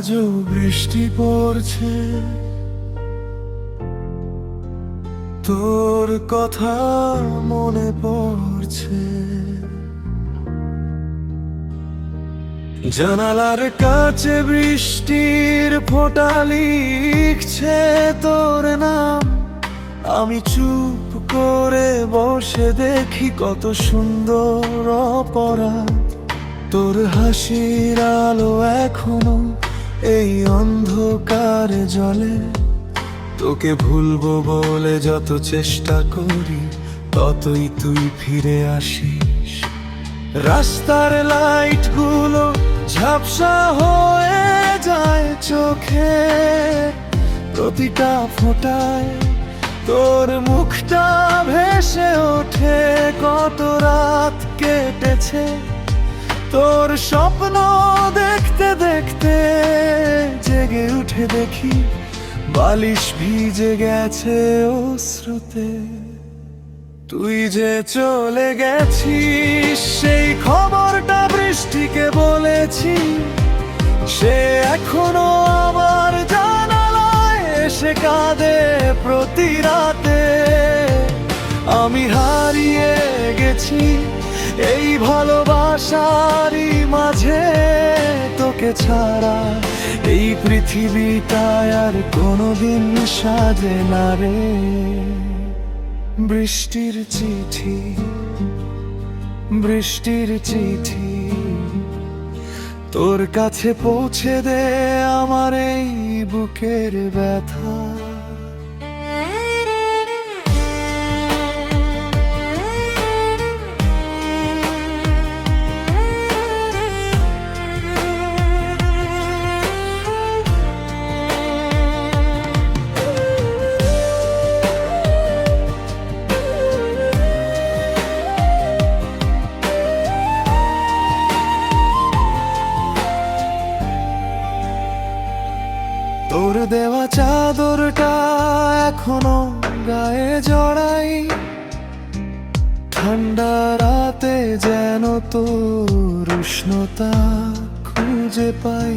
আজও বৃষ্টি পড়ছে, তোর কথা মনে পড়ছে। জানালার কাছে বৃষ্টির ফোঁটা লিখছে তোর নাম। আমি চুপ করে বসে দেখি কত সুন্দর অপরাধ। তোর হাসির আলো এখনো এই অন্ধকারে জ্বলে। তোকে ভুলবো বলে যত চেষ্টা করি, ততই তুই ফিরে আসিস। রাস্তার লাইটগুলো ঝাপসা হয়ে যায় চোখে, প্রতিটা ফোঁটায় তোর মুখটা ভেসে ওঠে। কত রাত কেটেছে তোর স্বপ্ন দেখতে দেখতে, জেগে উঠে দেখি বালিশ ভিজে গেছে অশ্রুতে। তুই যে চলে গেছিস সেই খবরটা বৃষ্টিকে বলেছি। সে এখনো আমার জানালায় এসে কাঁদে প্রতি রাতে। আমি হারিয়ে গেছি এই ভালোবাসারই মাঝে, তোকে ছাড়া এই পৃথিবীটায় আর কোনোদিন সাজে না রে। বৃষ্টির চিঠি, বৃষ্টির চিঠি, তোর কাছে পৌঁছে দে আমার এই বুকের ব্যথা। তোর দেওয়া চাদরটা এখনো গায়ে জড়াই, ঠান্ডা রাতে যেন তোর উষ্ণতা খুঁজে পাই।